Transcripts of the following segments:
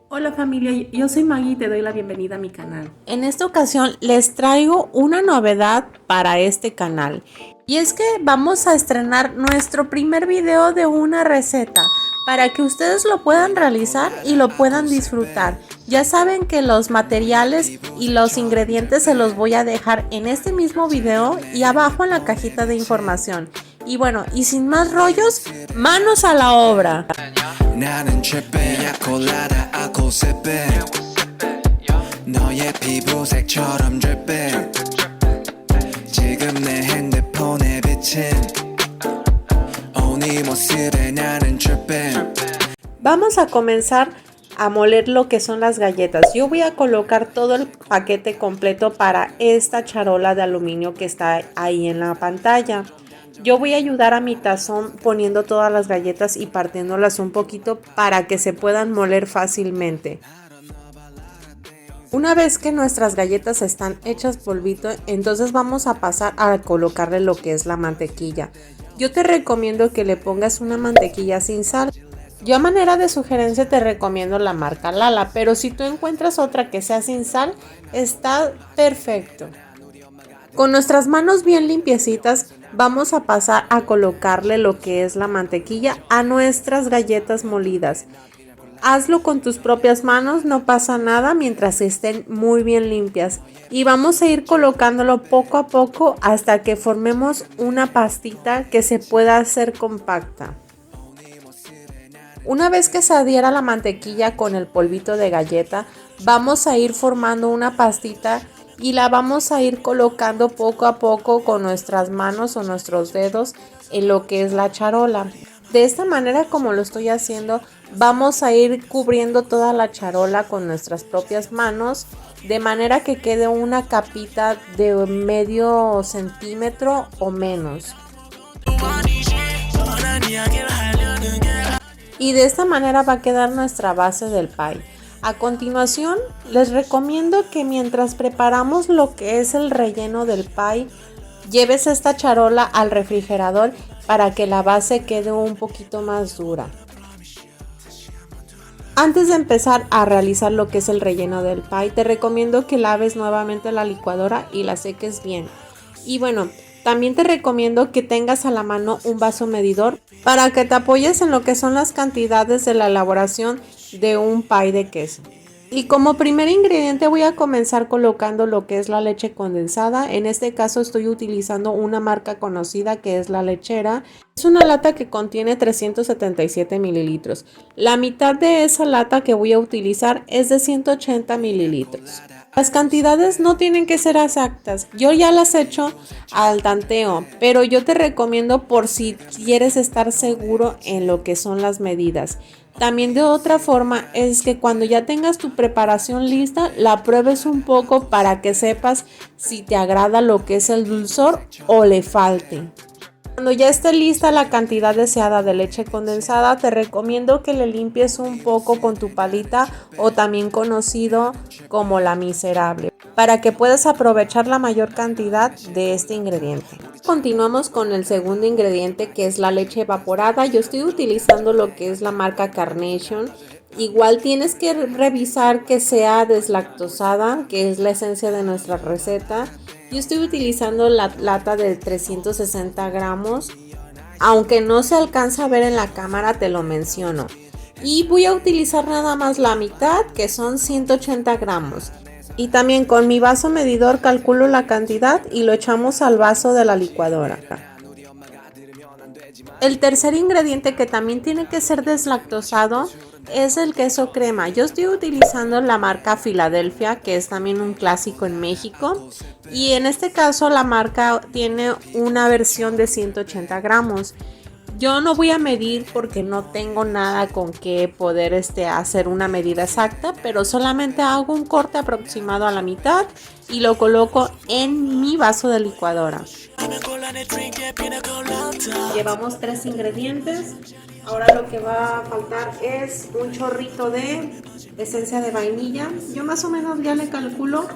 Hola familia, yo soy Maggie y te doy la bienvenida a mi canal. En esta ocasión les traigo una novedad para este canal. Y es que vamos a estrenar nuestro primer video de una receta para que ustedes lo puedan realizar y lo puedan disfrutar. Ya saben que los materiales y los ingredientes se los voy a dejar en este mismo video y abajo en la cajita de información. Y bueno, y sin más rollos, manos a la obra. 나는 최배야 콜라다 아코세베 너의 피부색처럼 드립해 지금 내 핸드폰에 비친 네 모습에 나는 드립해. Vamos a comenzar a moler lo que son las galletas. Yo voy a colocar todo el paquete completo para esta charola de aluminio que está ahí en la pantalla. Yo voy a ayudar a mi tazón poniendo todas las galletas y partiéndolas un poquito para que se puedan moler fácilmente. Una vez que nuestras galletas están hechas polvito, entonces vamos a pasar a colocarle lo que es la mantequilla. Yo te recomiendo que le pongas una mantequilla sin sal. Yo a manera de sugerencia te recomiendo la marca Lala, pero si tú encuentras otra que sea sin sal, está perfecto. Con nuestras manos bien limpiecitas vamos a pasar a colocarle lo que es la mantequilla a nuestras galletas molidas. Hazlo con tus propias manos, no pasa nada mientras estén muy bien limpias. Y vamos a ir colocándolo poco a poco hasta que formemos una pastita que se pueda hacer compacta. Una vez que se adhiera la mantequilla con el polvito de galleta, vamos a ir formando una pastita y la vamos a ir colocando poco a poco con nuestras manos o nuestros dedos en lo que es la charola. De esta manera, como lo estoy haciendo, vamos a ir cubriendo toda la charola con nuestras propias manos, de manera que quede una capita de medio centímetro o menos. Y de esta manera va a quedar nuestra base del pie. A continuación, les recomiendo que mientras preparamos lo que es el relleno del pie, lleves esta charola al refrigerador para que la base quede un poquito más dura. Antes de empezar a realizar lo que es el relleno del pie, te recomiendo que laves nuevamente la licuadora y la seques bien. Y bueno, también te recomiendo que tengas a la mano un vaso medidor para que te apoyes en lo que son las cantidades de la elaboración de un pie de queso. Y como primer ingrediente voy a comenzar colocando lo que es la leche condensada. En este caso estoy utilizando una marca conocida que es La Lechera. Es una lata que contiene 377 mililitros. La mitad de esa lata que voy a utilizar es de 180 mililitros. Las cantidades no tienen que ser exactas, yo ya las he hecho al tanteo, pero yo te recomiendo por si quieres estar seguro en lo que son las medidas. También de otra forma es que cuando ya tengas tu preparación lista, la pruebes un poco para que sepas si te agrada lo que es el dulzor o le falte. Cuando ya esté lista la cantidad deseada de leche condensada, te recomiendo que le limpies un poco con tu palita o también conocido como la miserable, para que puedas aprovechar la mayor cantidad de este ingrediente. Continuamos con el segundo ingrediente, que es la leche evaporada. Yo estoy utilizando lo que es la marca Carnation. Igual tienes que revisar que sea deslactosada, que es la esencia de nuestra receta. Yo estoy utilizando la lata de 360 gramos, aunque no se alcanza a ver en la cámara, te lo menciono. Y voy a utilizar nada más la mitad, que son 180 gramos. Y también con mi vaso medidor calculo la cantidad y lo echamos al vaso de la licuadora. El tercer ingrediente que también tiene que ser deslactosado es el queso crema. Yo estoy utilizando la marca Philadelphia, que es también un clásico en México. Y en este caso la marca tiene una versión de 180 gramos. Yo no voy a medir porque no tengo nada con que poder hacer una medida exacta, pero solamente hago un corte aproximado a la mitad y lo coloco en mi vaso de licuadora. Llevamos 3 ingredientes. Ahora lo que va a faltar es un chorrito de esencia de vainilla. Yo más o menos ya le calculo,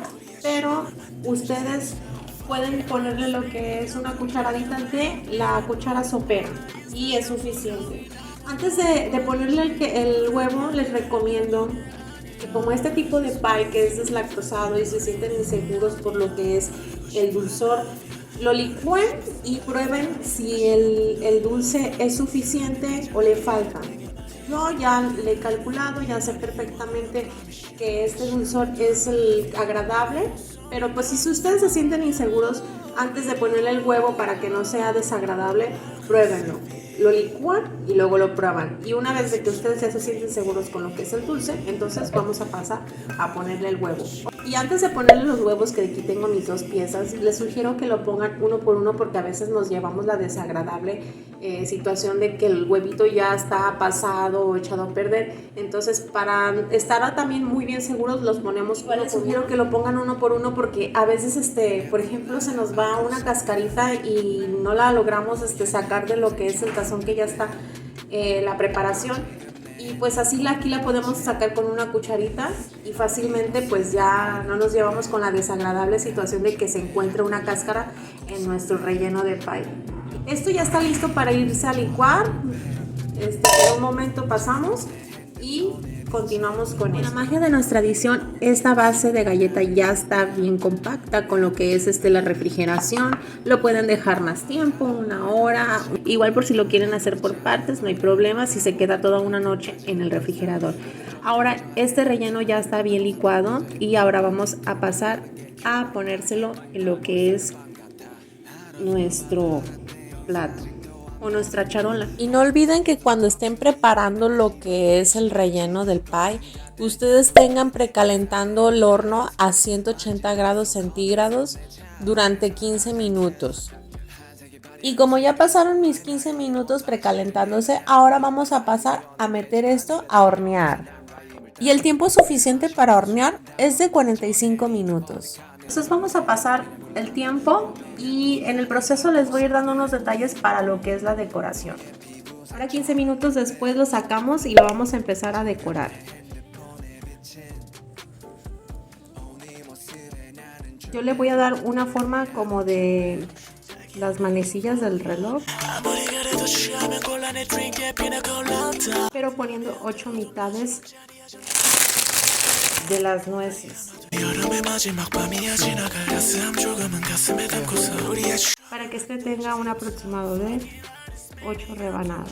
pero ustedes pueden ponerle lo que es una cucharadita de la cuchara sopera y es suficiente. Antes de ponerle el huevo, les recomiendo que, como este tipo de pie que es deslactosado y se sienten inseguros por lo que es el dulzor, lo licúen y prueben si el dulce es suficiente o le falta. Yo ya le he calculado, ya sé perfectamente que este dulzor es el agradable, pero pues si ustedes se sienten inseguros, antes de ponerle el huevo para que no sea desagradable, pruébenlo. Lo licúan y luego lo prueban. Y una vez de que ustedes ya se sienten seguros con lo que es el dulce, entonces vamos a pasar a ponerle el huevo. Y antes de ponerle los huevos, que aquí tengo mis 2 piezas, les sugiero que lo pongan uno por uno, porque a veces nos llevamos la desagradable situación de que el huevito ya está pasado o echado a perder. Entonces, para estar también muy bien seguros, los ponemos uno por uno. Les sugiero que lo pongan uno por uno, porque a veces, por ejemplo, se nos va una cascarita y no la logramos sacar de lo que es el tazón que ya está la preparación. Y pues así aquí la podemos sacar con una cucharita y fácilmente pues ya no nos llevamos con la desagradable situación de que se encuentre una cáscara en nuestro relleno de pie. Esto ya está listo para irse a licuar. En un momento pasamos y continuamos con esto. La magia de nuestra adición, esta base de galleta ya está bien compacta con lo que es la refrigeración. Lo pueden dejar más tiempo, 1 hora. Igual, por si lo quieren hacer por partes, no hay problema si se queda toda una noche en el refrigerador. Ahora este relleno ya está bien licuado y ahora vamos a pasar a ponérselo en lo que es nuestro plato o nuestra charola. Y no olviden que cuando estén preparando lo que es el relleno del pie, ustedes tengan precalentando el horno a 180 grados centígrados durante 15 minutos. Y como ya pasaron mis 15 minutos precalentándose, ahora vamos a pasar a meter esto a hornear. Y el tiempo suficiente para hornear es de 45 minutos. Entonces vamos a pasar el tiempo y en el proceso les voy a ir dando unos detalles para lo que es la decoración. Ahora 15 minutos después lo sacamos y lo vamos a empezar a decorar. Yo le voy a dar una forma como de las manecillas del reloj, pero poniendo 8 mitades de las nueces para que tenga un aproximado de 8 rebanadas.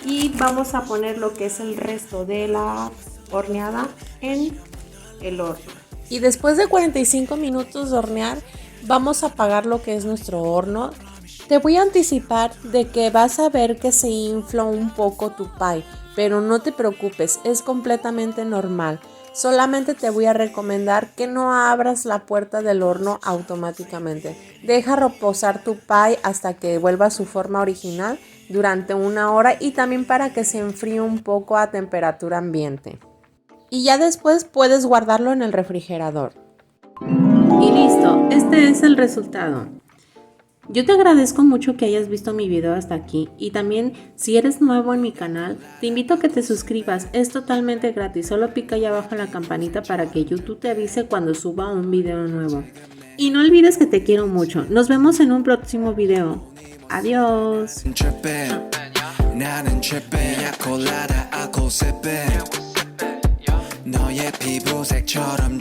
Y vamos a poner lo que es el resto de la horneada en el horno. Y después de 45 minutos de hornear, vamos a apagar lo que es nuestro horno. Te voy a anticipar de que vas a ver que se infla un poco tu pie, pero no te preocupes, es completamente normal. Solamente te voy a recomendar que no abras la puerta del horno automáticamente. Deja reposar tu pie hasta que vuelva a su forma original durante 1 hora y también para que se enfríe un poco a temperatura ambiente. Y ya después puedes guardarlo en el refrigerador. Y listo, este es el resultado. Yo te agradezco mucho que hayas visto mi video hasta aquí y también si eres nuevo en mi canal, te invito a que te suscribas, es totalmente gratis, solo pica ahí abajo en la campanita para que YouTube te avise cuando suba un video nuevo. Y no olvides que te quiero mucho, nos vemos en un próximo video. Adiós. 너의 피부색처럼